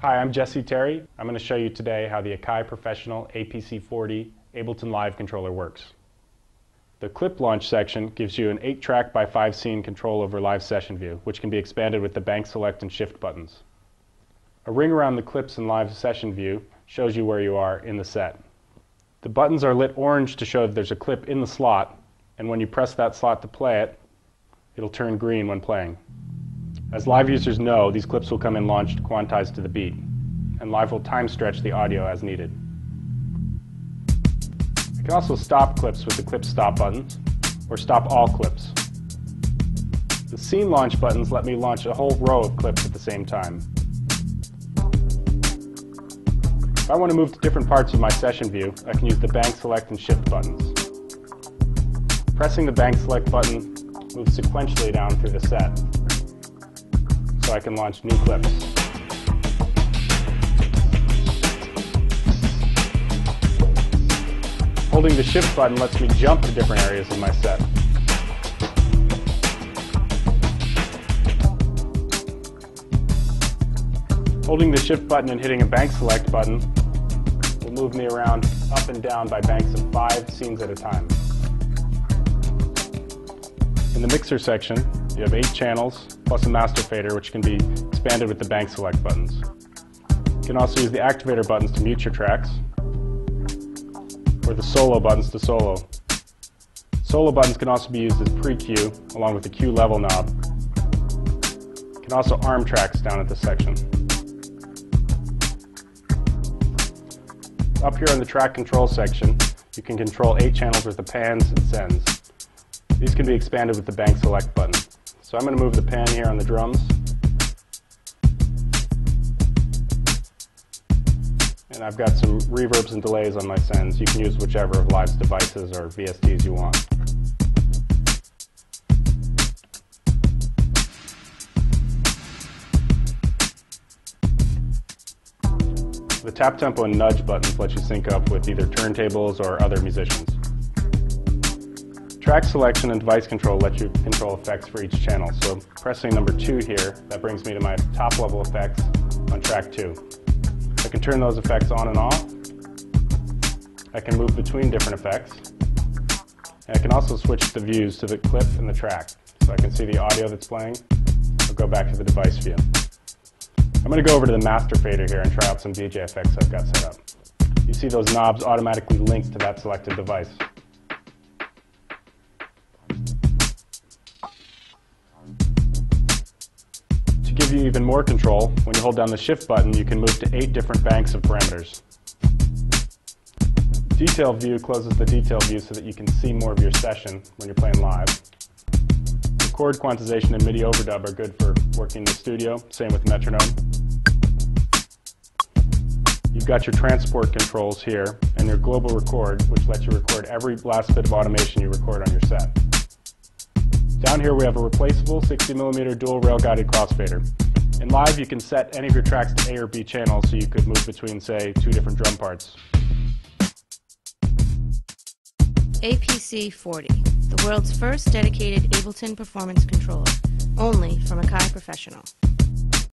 Hi, I'm Jesse Terry. I'm going to show you today how the Akai Professional APC40 Ableton Live controller works. The clip launch section gives you an 8-track by 5-scene control over live session view, which can be expanded with the bank select and shift buttons. A ring around the clips in live session view shows you where you are in the set. The buttons are lit orange to show that there's a clip in the slot, and when you press that slot to play it, it'll turn green when playing. As live users know, these clips will come in launched quantized to the beat, and Live will time stretch the audio as needed. You can also stop clips with the clip stop buttons, or stop all clips. The scene launch buttons let me launch a whole row of clips at the same time. If I want to move to different parts of my session view, I can use the bank select and shift buttons. Pressing the bank select button moves sequentially down through the set, so I can launch new clips. Holding the shift button lets me jump to different areas of my set. Holding the shift button and hitting a bank select button will move me around up and down by banks of 5 scenes at a time. In the mixer section, you have 8 channels plus a master fader, which can be expanded with the bank select buttons. You can also use the activator buttons to mute your tracks, or the solo buttons to solo. Solo buttons can also be used as pre-cue, along with the cue level knob. You can also arm tracks down at this section. Up here in the track control section, you can control 8 channels worth of pans and sends. These can be expanded with the bank select button. So I'm going to move the pan here on the drums. And I've got some reverbs and delays on my sends. You can use whichever of Live's devices or VSTs you want. The tap tempo and nudge buttons let you sync up with either turntables or other musicians. Track selection and device control let you control effects for each channel. So pressing number 2 here, that brings me to my top level effects on track 2. I can turn those effects on and off. I can move between different effects. And I can also switch the views to the clip and the track. So I can see the audio that's playing. I'll go back to the device view. I'm going to go over to the master fader here and try out some DJ effects I've got set up. You see those knobs automatically linked to that selected device. To give you even more control, when you hold down the shift button, you can move to 8 different banks of parameters. Detail view closes the detail view so that you can see more of your session when you're playing live. Record quantization and MIDI overdub are good for working in the studio, same with metronome. You've got your transport controls here and your global record, which lets you record every last bit of automation you record on your set. Down here we have a replaceable 60mm dual rail guided crossfader. In Live you can set any of your tracks to A or B channels, so you could move between, say, 2 different drum parts. APC40, the world's first dedicated Ableton performance controller, only from Akai Professional.